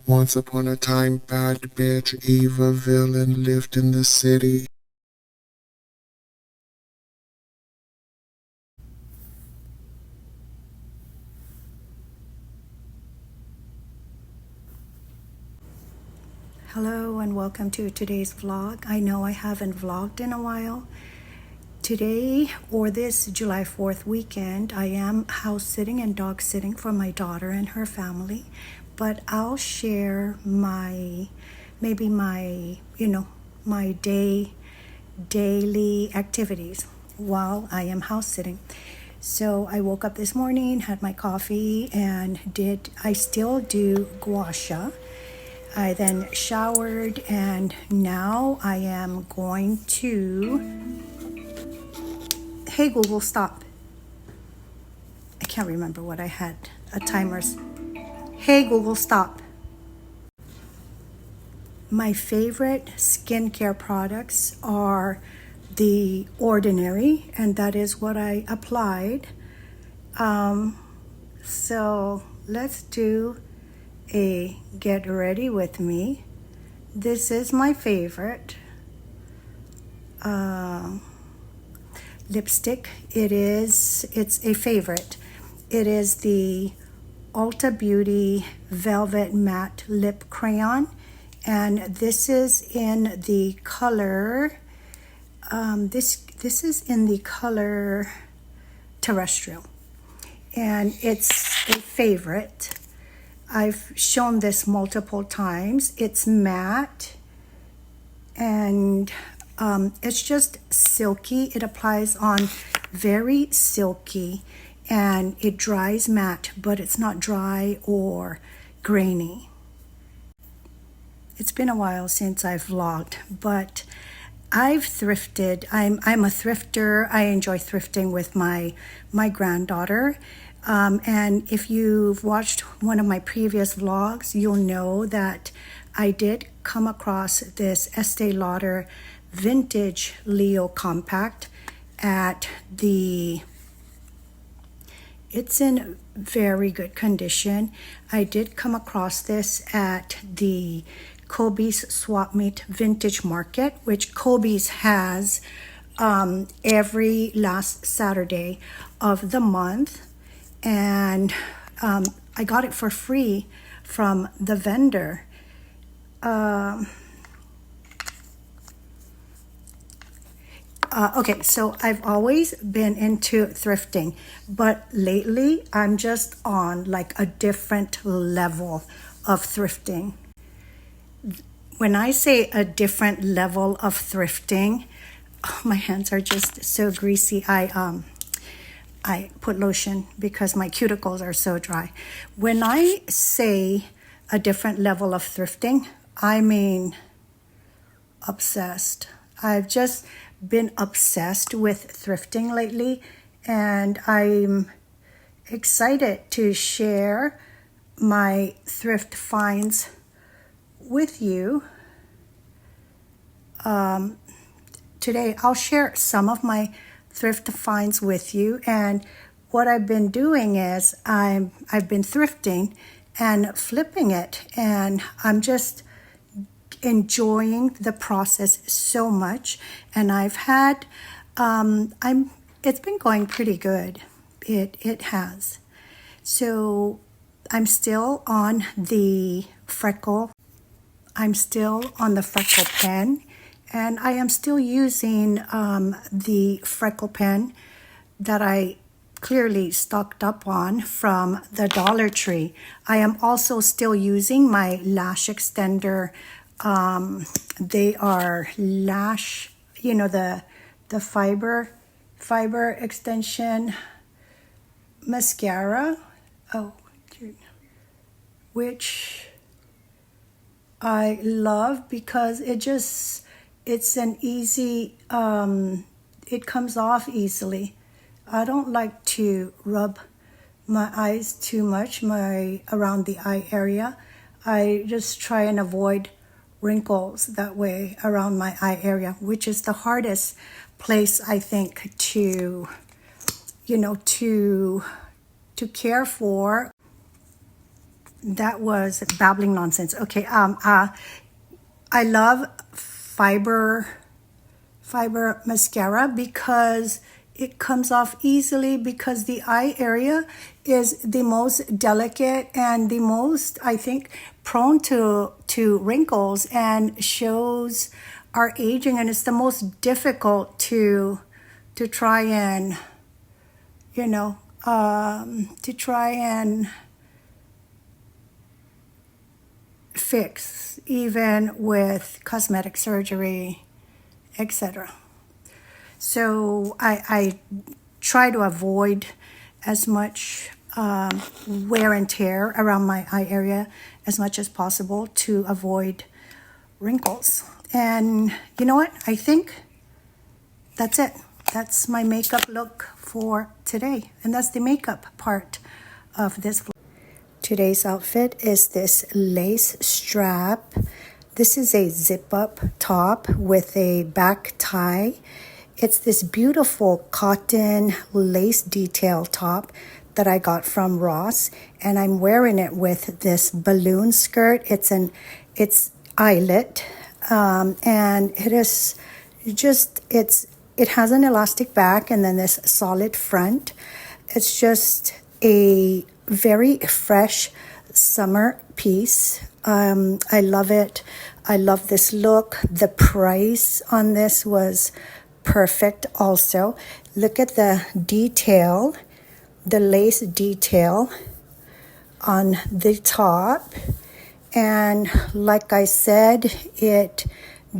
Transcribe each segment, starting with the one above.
Once upon a time, bad bitch Eva Villain lived in the city. Hello and welcome to today's vlog. I know I haven't vlogged in a while. Today, or this July 4th weekend, I am house sitting and dog sitting for my daughter and her family. But I'll share my daily activities while I am house sitting. So I woke up this morning, had my coffee, and I still do gua sha. I then showered, and now I am going to... Hey Google, stop. I can't remember what I had. A timer's... Hey Google, stop. My favorite skincare products are The Ordinary, and that is what I applied. So let's do a get ready with me. This is my favorite lipstick. It's a favorite. It is the Ulta Beauty Velvet Matte Lip Crayon, and this is in the color this is in the color Terrestrial, and it's a favorite. I've shown this multiple times. It's matte, and it's just silky. It applies on very silky, and it dries matte, but it's not dry or grainy. It's been a while since I've vlogged, but I've thrifted. I'm a thrifter. I enjoy thrifting with my granddaughter. And if you've watched one of my previous vlogs, you'll know that I did come across this Estee Lauder Vintage Leo Compact it's in very good condition. I did come across this at the Kobe's Swap Meet Vintage Market, which Kobe's has every last Saturday of the month. And I got it for free from the vendor. Okay, so I've always been into thrifting, but lately I'm just on like a different level of thrifting. When I say a different level of thrifting, my hands are just so greasy. I put lotion because my cuticles are so dry. When I say a different level of thrifting, I mean obsessed. I've just been obsessed with thrifting lately, and I'm excited to share my thrift finds with you. Today I'll share some of my thrift finds with you, and what I've been doing is I've been thrifting and flipping it, and I'm just enjoying the process so much. And I've had it's been going pretty good. It has. So I'm still on the freckle pen, and I am still using the freckle pen that I clearly stocked up on from the Dollar Tree. I am also still using my lash extender. They are lash, the fiber extension mascara. Which I love because it's an easy, it comes off easily. I don't like to rub my eyes too much, around the eye area. I just try and avoid wrinkles that way around my eye area, which is the hardest place, I think, to care for. that was babbling nonsense. Okay, I love fiber mascara because it comes off easily, because the eye area is the most delicate and the most, I think, prone to wrinkles and shows our aging, and it's the most difficult to try and, you know, to try and fix, even with cosmetic surgery, etc. So I try to avoid as much wear and tear around my eye area as much as possible to avoid wrinkles. And you know what? I think that's it. That's my makeup look for today. And that's the makeup part of this vlog. Today's outfit is this lace strap. This is a zip-up top with a back tie. It's this beautiful cotton lace detail top that I got from Ross, and I'm wearing it with this balloon skirt. It's eyelet, and it is just, it has an elastic back and then this solid front. It's just a very fresh summer piece. I love it. I love this look. The price on this was perfect also. Look at the detail, the lace detail on the top. And like I said, it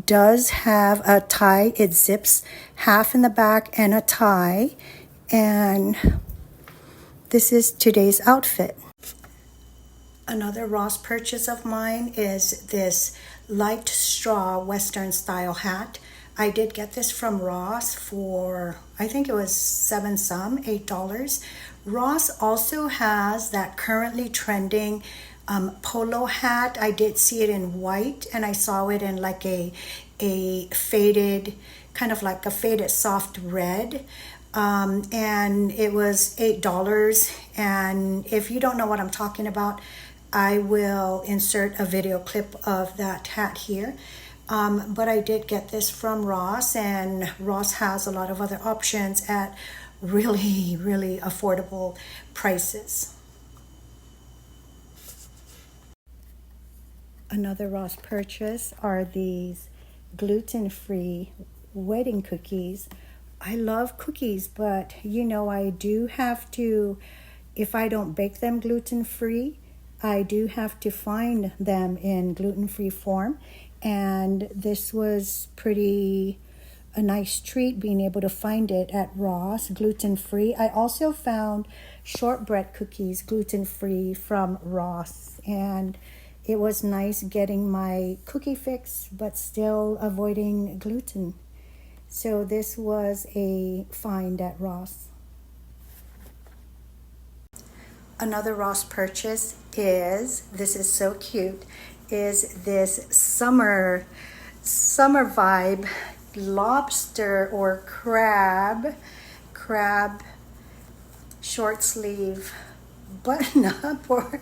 does have a tie. It zips half in the back and a tie. And this is today's outfit. Another Ross purchase of mine is this light straw Western style hat. I did get this from Ross for, I think it was $8. Ross also has that currently trending polo hat. I did see it in white, and I saw it in like a faded, kind of like a faded soft red. And it was $8. And if you don't know what I'm talking about, I will insert a video clip of that hat here. But I did get this from Ross, and Ross has a lot of other options at really, really affordable prices. Another Ross purchase are these gluten-free wedding cookies. I love cookies, but you know, I do have to, if I don't bake them gluten-free, I do have to find them in gluten-free form. And this was a nice treat being able to find it at Ross, gluten-free. I also found shortbread cookies gluten-free from Ross, and it was nice getting my cookie fix but still avoiding gluten. So this was a find at Ross. Another Ross purchase is, this is so cute, is this summer vibe lobster or crab short sleeve button up or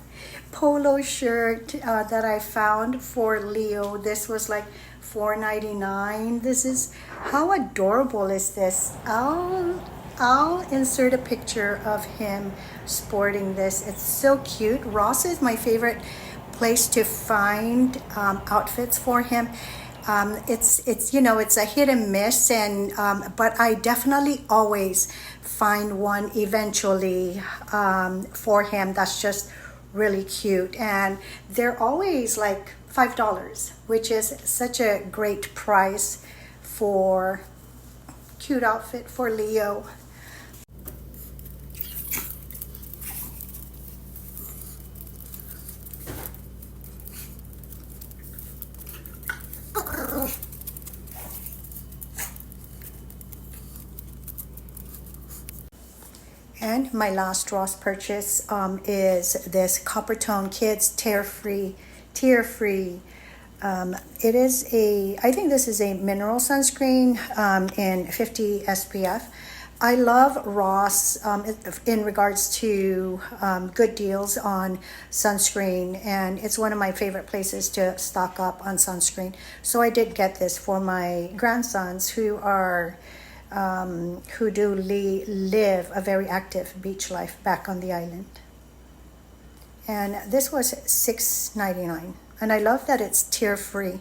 polo shirt that I found for Leo. This was like $4.99. This is, how adorable is this? I'll insert a picture of him sporting this. It's so cute. Ross is my favorite place to find outfits for him. It's you know, it's a hit and miss, and but I definitely always find one eventually for him that's just really cute, and they're always like $5, which is such a great price for cute outfit for Leo. And my last Ross purchase is this Coppertone Kids tear-free. It is I think this is a mineral sunscreen in 50 SPF. I love Ross in regards to good deals on sunscreen, and it's one of my favorite places to stock up on sunscreen. So I did get this for my grandsons who do live a very active beach life back on the island. And this was $6.99, and I love that it's tear free.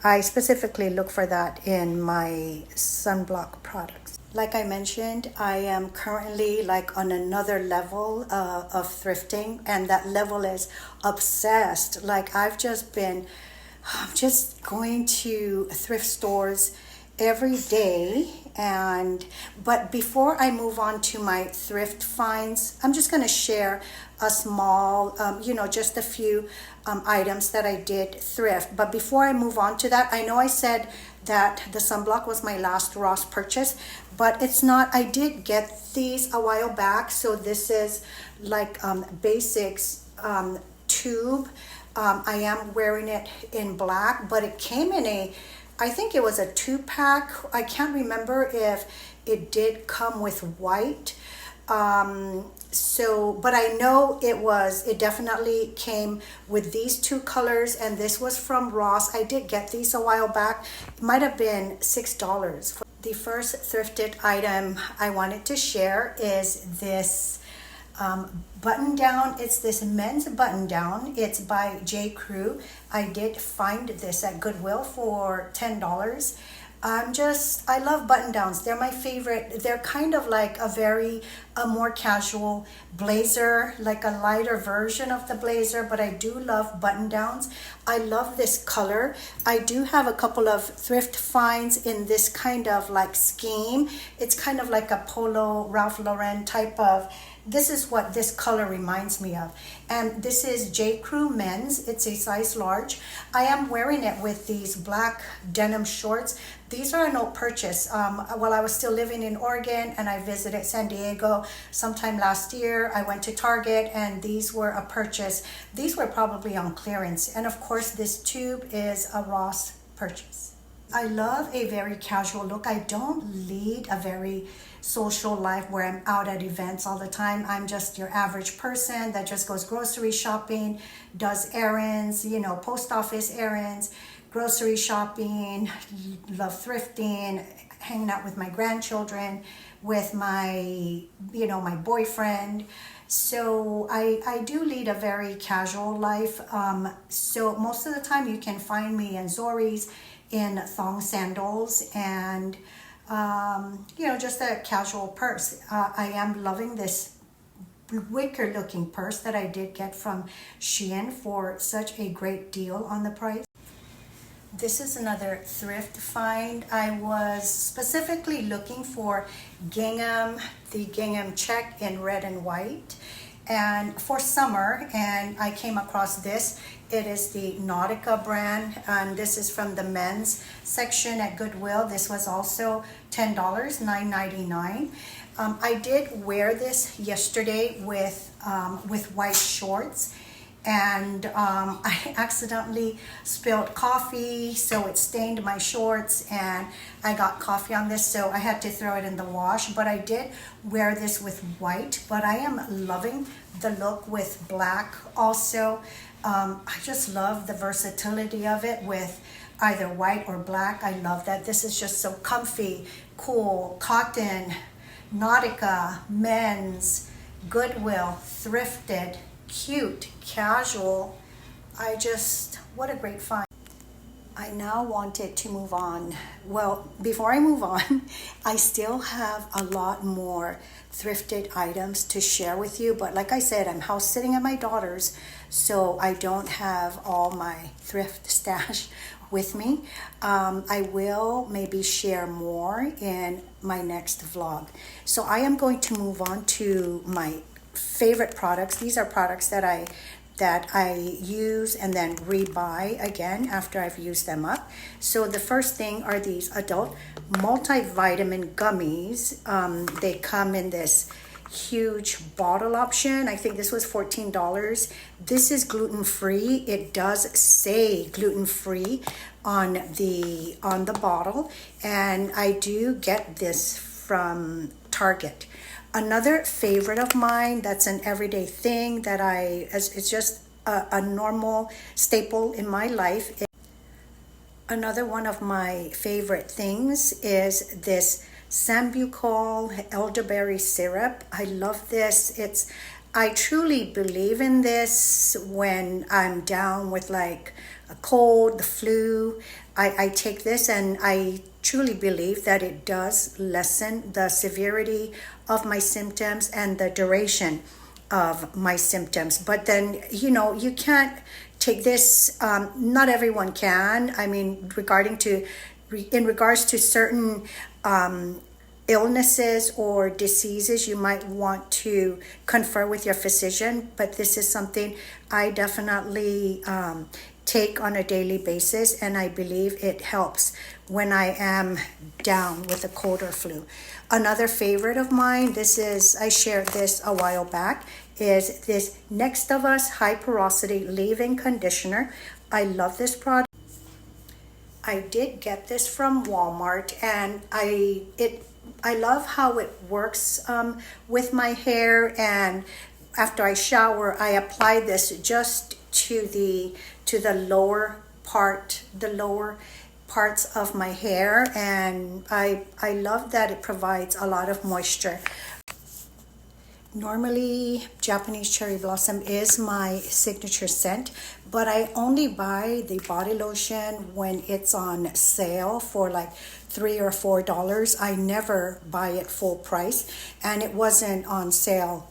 I specifically look for that in my sunblock products. Like I mentioned, I am currently like on another level of thrifting, and that level is obsessed. Like I'm just going to thrift stores every day. But before I move on to my thrift finds, I'm just going to share a small, just a few items that I did thrift. But before I move on to that, I know I said that the sunblock was my last Ross purchase, but it's not. I did get these a while back. So this is like Basics tube. I am wearing it in black, but it came in I think it was a 2-pack. I can't remember if it did come with white. But I know it definitely came with these two colors, and this was from Ross. I did get these a while back. It might have been $6. The first thrifted item I wanted to share is this button down. It's this men's button down. It's by J. Crew. I did find this at Goodwill for $10. I love button downs. They're my favorite. They're kind of like a more casual blazer, like a lighter version of the blazer, but I do love button downs. I love this color. I do have a couple of thrift finds in this kind of like scheme. It's kind of like a polo Ralph Lauren type of. This is what this color reminds me of. And this is J. Crew men's. It's a size large. I am wearing it with these black denim shorts. These are an old purchase. While I was still living in Oregon and I visited San Diego sometime last year, I went to Target and these were a purchase. These were probably on clearance. And of course, this tube is a Ross purchase. I love a very casual look. I don't lead a very social life where I'm out at events all the time. I'm just your average person that just goes grocery shopping, does errands, post office errands, grocery shopping, love thrifting, hanging out with my grandchildren, with my boyfriend. So I do lead a very casual life. So most of the time you can find me in Zori's in thong sandals and just a casual purse. I am loving this wicker looking purse that I did get from Shein for such a great deal on the price. This is another thrift find. I was specifically looking for gingham, the gingham check in red and white, and for summer, and I came across this. It is the Nautica brand, and this is from the men's section at Goodwill. This was also $10, $9.99. I did wear this yesterday with white shorts, and I accidentally spilled coffee, so it stained my shorts, and I got coffee on this, so I had to throw it in the wash. But I did wear this with white, but I am loving the look with black also. I just love the versatility of it with either white or black. I love that. This is just so comfy, cool, cotton, Nautica, men's, Goodwill, thrifted, cute, casual. What a great find. I now wanted to move on. Well, before I move on, I still have a lot more thrifted items to share with you. But like I said, I'm house sitting at my daughter's, so I don't have all my thrift stash with me. I will maybe share more in my next vlog. So I am going to move on to my favorite products. These are products that I use and then rebuy again after I've used them up. So the first thing are these adult multivitamin gummies. They come in this huge bottle option. I think this was $14. This is gluten-free. It does say gluten-free on the bottle, and I do get this from Target. Another favorite of mine that's an everyday thing that it's just a normal staple in my life. Another one of my favorite things is this Sambucol elderberry syrup. I love this. I truly believe in this when I'm down with like a cold, the flu. I take this and I truly believe that it does lessen the severity of my symptoms and the duration of my symptoms. But then, you can't take this, not everyone can. I mean, in regards to certain illnesses or diseases, you might want to confer with your physician, but this is something I definitely take on a daily basis, and I believe it helps when I am down with a cold or flu. Another favorite of mine, I shared this a while back, is this Next of Us High Porosity Leave-In Conditioner. I love this product. I did get this from Walmart, and I love how it works with my hair. And after I shower, I apply this just to the lower parts of my hair, and I love that it provides a lot of moisture. Normally, Japanese cherry blossom is my signature scent, but I only buy the body lotion when it's on sale for like $3 or $4. I never buy it full price, and it wasn't on sale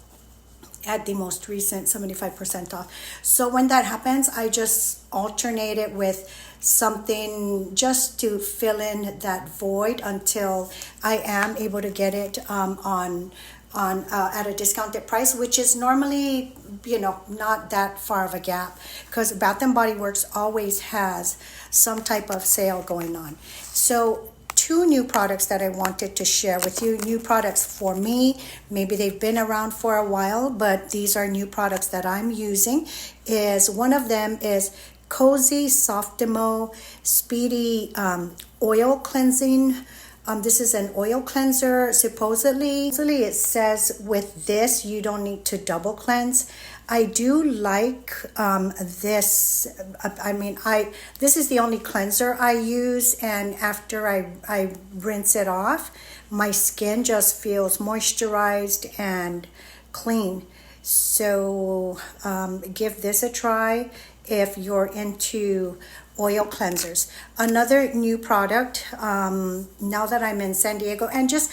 at the most recent 75% off. So when that happens, I just alternate it with something just to fill in that void until I am able to get it at a discounted price, which is normally not that far of a gap, because Bath and Body Works always has some type of sale going on. So 2 new products that I wanted to share with you, new products for me. Maybe they've been around for a while, but these are new products that I'm using. One of them is Cozy Softimo Speedy Oil Cleansing. This is an oil cleanser. Supposedly it says with this you don't need to double cleanse. I do like this. This is the only cleanser I use, and after I rinse it off, my skin just feels moisturized and clean. So give this a try if you're into oil cleansers. Another new product, now that I'm in San Diego, and just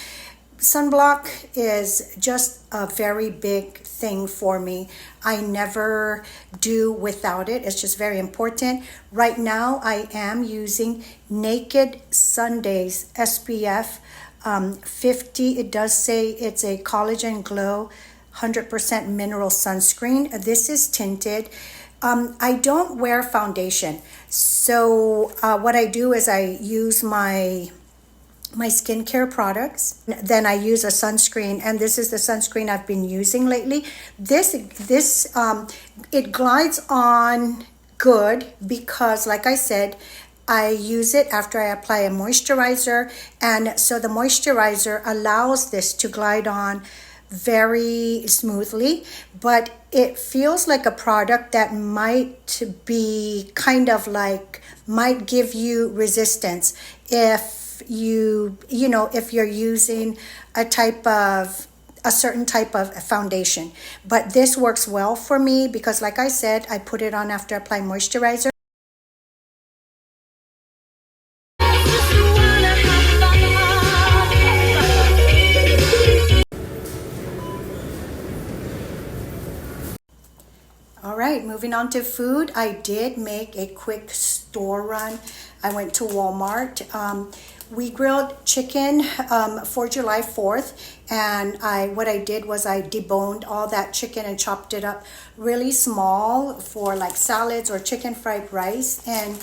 sunblock is just a very big thing for me. I never do without it. It's just very important. Right now I am using Naked Sundays SPF 50. It does say it's a collagen glow 100% mineral sunscreen. This is tinted. I don't wear foundation, so what I do is I use my skincare products, then I use a sunscreen, and this is the sunscreen I've been using lately. It glides on good because, like I said, I use it after I apply a moisturizer, and so the moisturizer allows this to glide on very smoothly, but it feels like a product that might be might give you resistance if if you're using a certain type of foundation. But this works well for me because, like I said, I put it on after applying moisturizer. All right, moving on to food. I did make a quick store run. I went to Walmart. We grilled chicken for July 4th, and what I did was I deboned all that chicken and chopped it up really small for like salads or chicken fried rice. And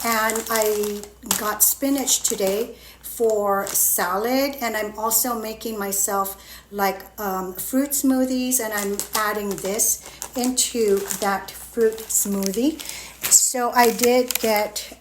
I got spinach today for salad, and I'm also making myself fruit smoothies, and I'm adding this into that fruit smoothie. So I did get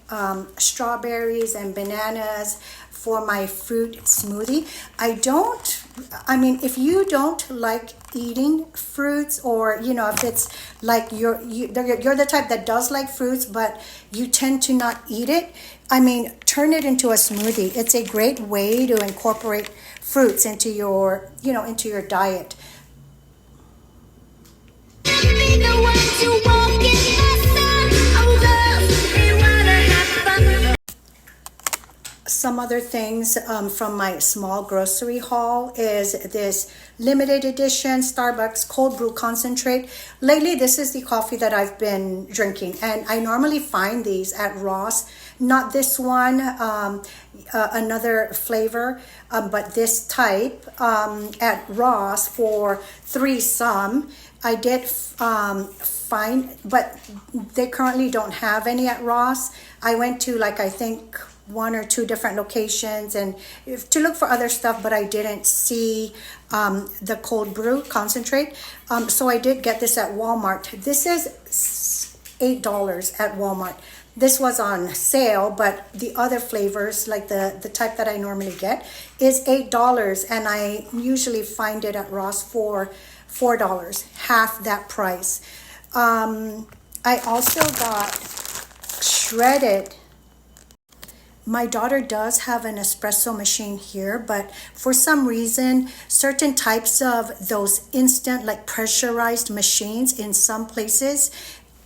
strawberries and bananas for my fruit smoothie. I mean, if you don't like eating fruits, or if it's like you're the type that does like fruits but you tend to not eat it, I mean, turn it into a smoothie. It's a great way to incorporate fruits into your diet. Some other things from my small grocery haul is this limited edition Starbucks cold brew concentrate. Lately, this is the coffee that I've been drinking, and I normally find these at Ross. Not this one, another flavor, but this type at Ross for $3 some. I did find, but they currently don't have any at Ross. I went to I think 1 or 2 different locations and to look for other stuff, but I didn't see the cold brew concentrate. So I did get this at Walmart. This is $8 at Walmart. This was on sale, but the other flavors, like the type that I normally get, is $8, and I usually find it at Ross for $4, half that price. I also got shredded. My daughter does have an espresso machine here, but for some reason, certain types of those instant, pressurized machines in some places,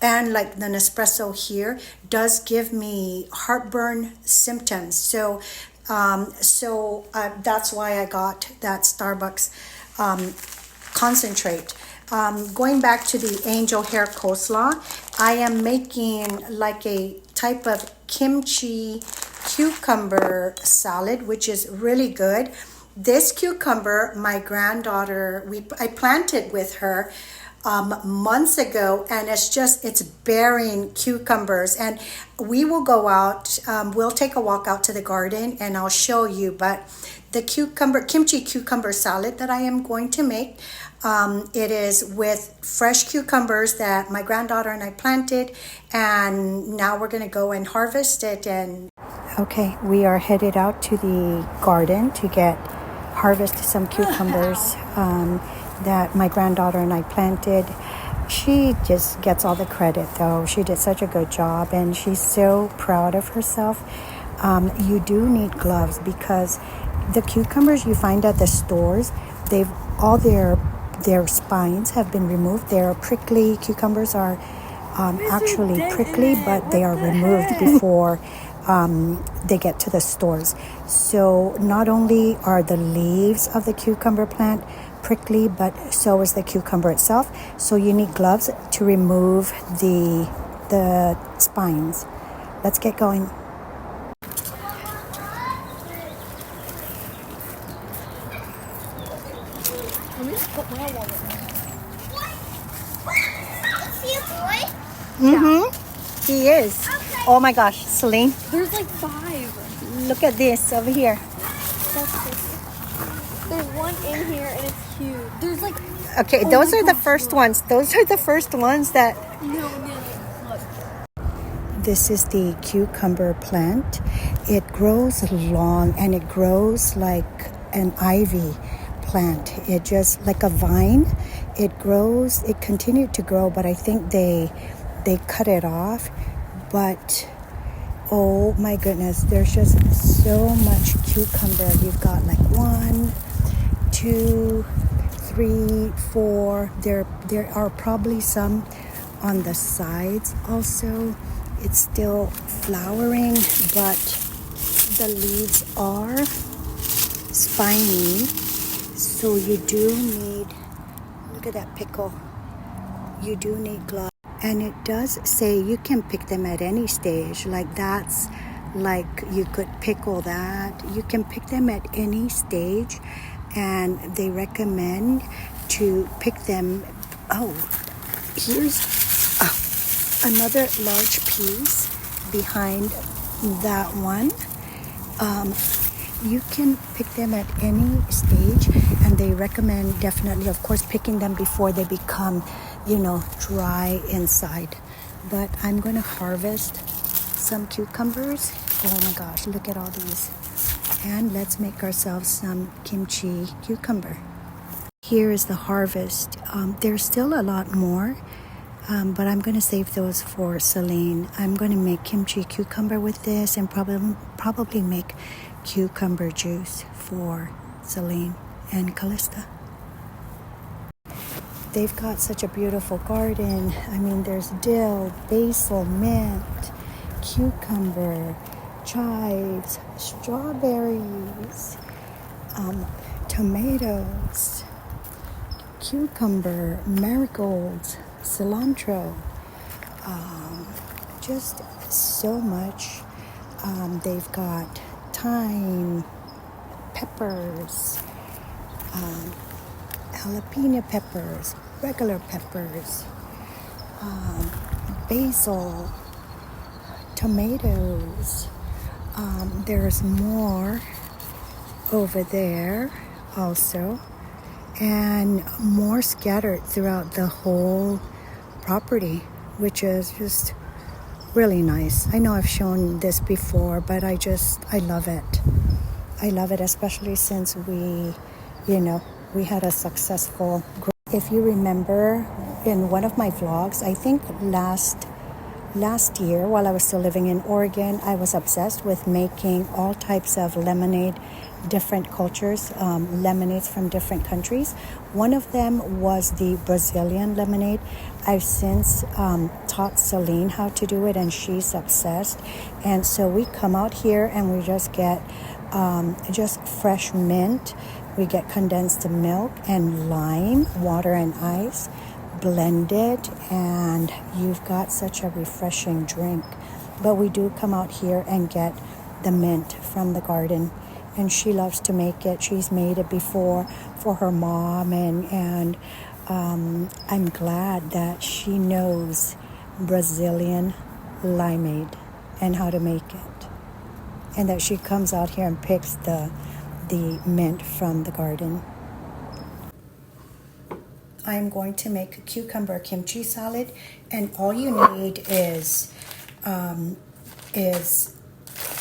and like the Nespresso here, does give me heartburn symptoms. So that's why I got that Starbucks concentrate. Going back to the angel hair coleslaw, I am making a type of kimchee cucumber salad, which is really good. This cucumber, my granddaughter, I planted with her months ago, and it's bearing cucumbers, and we will go out, we'll take a walk out to the garden and I'll show you. But the kimchi cucumber salad that I am going to make, it is with fresh cucumbers that my granddaughter and I planted, and now we're going to go and harvest it. And okay, we are headed out to the garden to harvest some cucumbers that my granddaughter and I planted. She just gets all the credit, though. She did such a good job, and she's so proud of herself. You do need gloves, because the cucumbers you find at the stores, all their spines have been removed. Their prickly cucumbers are actually prickly, but they are removed before they get to the stores. So not only are the leaves of the cucumber plant prickly, but so is the cucumber itself. So you need gloves to remove the spines. Let's get going. Let me just put my wallet. Is he a boy? Mm-hmm. He is. Okay. Oh my gosh, Celine. There's 5. Look at this over here. That's so cute. There's one in here and it's huge. There's Okay, those are the first ones. Those are the first ones that... No, look. This is the cucumber plant. It grows long, and it grows like an ivy plant. It just like a vine. It grows. It continued to grow, but I think they cut it off. But oh my goodness, there's just so much cucumber. You've got 1, 2, 3, 4. There are probably some on the sides also. It's still flowering, but the leaves are spiny. So you do need, look at that pickle. You do need gloves. And it does say you can pick them at any stage. That's you could pickle that. You can pick them at any stage. And they recommend to pick them. Oh, here's another large piece behind that one. You can pick them at any stage, and they recommend definitely, of course, picking them before they become, dry inside. But I'm going to harvest some cucumbers. Oh my gosh, look at all these. And let's make ourselves some kimchi cucumber. Here is the harvest. There's still a lot more, but I'm going to save those for Celine. I'm going to make kimchi cucumber with this and probably make cucumber juice for Celine and Callista. They've got such a beautiful garden. I mean, there's dill, basil, mint, cucumber, chives, strawberries, tomatoes, cucumber, marigolds, cilantro, just so much. They've got thyme, peppers, jalapeno peppers, regular peppers, basil, tomatoes. There's more over there also, and more scattered throughout the whole property, which is just really nice. I know I've shown this before, but I love it. I love it, especially since we had a successful growth. If you remember in one of my vlogs, I think last year while I was still living in Oregon, I was obsessed with making all types of lemonade, different cultures, lemonades from different countries. One of them was the Brazilian lemonade. I've since taught Celine how to do it, and she's obsessed. And so we come out here and we just get just fresh mint. We get condensed milk and lime, water and ice, blended, and you've got such a refreshing drink. But we do come out here and get the mint from the garden, and she loves to make it. She's made it before for her mom, and I'm glad that she knows Brazilian limeade and how to make it, and that she comes out here and picks the mint from the garden. I'm going to make a cucumber kimchi salad, and all you need is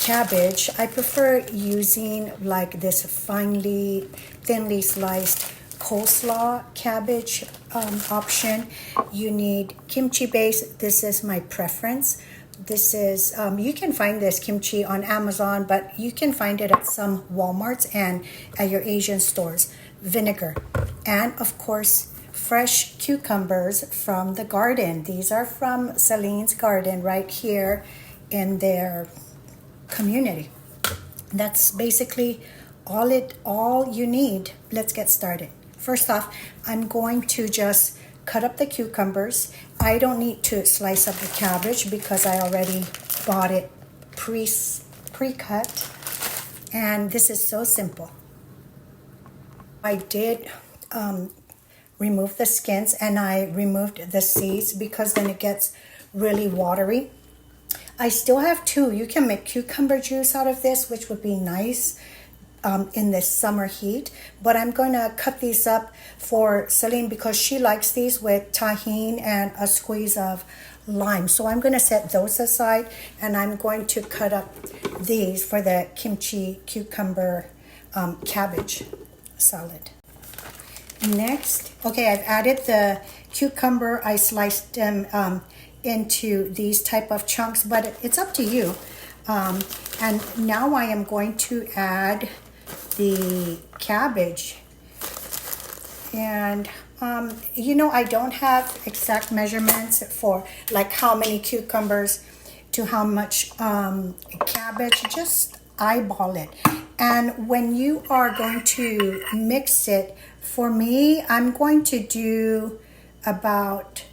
cabbage. I prefer using like this thinly sliced coleslaw cabbage option. You need kimchi base. This is my preference. This is, you can find this kimchi on Amazon, but you can find it at some Walmarts and at your Asian stores. Vinegar, and of course, fresh cucumbers from the garden. These are from Celine's garden right here in their community. That's basically all you need. Let's get started. First off, I'm going to just cut up the cucumbers. I don't need to slice up the cabbage because I already bought it pre-cut, and this is so simple. I did remove the skins, and I removed the seeds because then it gets really watery. I still have two. You can make cucumber juice out of this, which would be nice in this summer heat. But I'm going to cut these up for Celine because she likes these with tahini and a squeeze of lime. So I'm going to set those aside, and I'm going to cut up these for the kimchi cucumber cabbage salad. Next, okay, I've added the cucumber. I sliced them into these type of chunks, but it's up to you. And now I am going to add the cabbage. And I don't have exact measurements for like how many cucumbers to how much cabbage. Just eyeball it. And when you are going to mix it, for me, I'm going to do about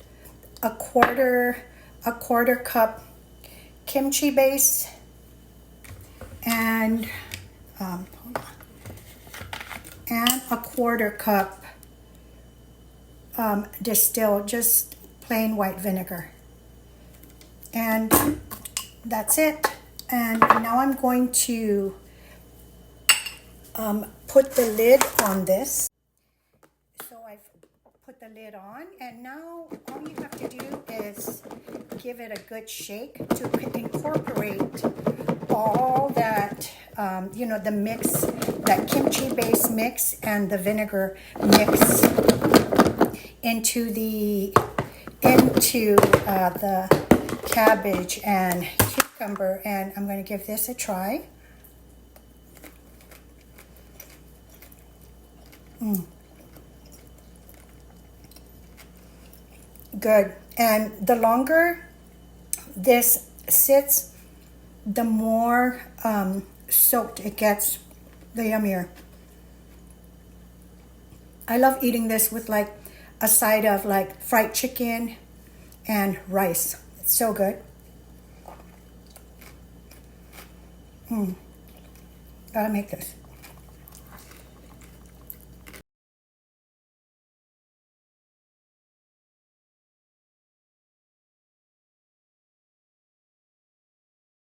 a quarter cup kimchi base, and a quarter cup distilled, just plain white vinegar. And that's it. And now I'm going to put the lid on this. So I've put the lid on, and now all you have to do is give it a good shake to incorporate all that the mix, that kimchi base mix and the vinegar mix into the cabbage and cucumber, and I'm going to give this a try. Good. And the longer this sits, the more soaked it gets, the yummier. I love eating this with like a side of like fried chicken and rice. It's so good. Gotta make this.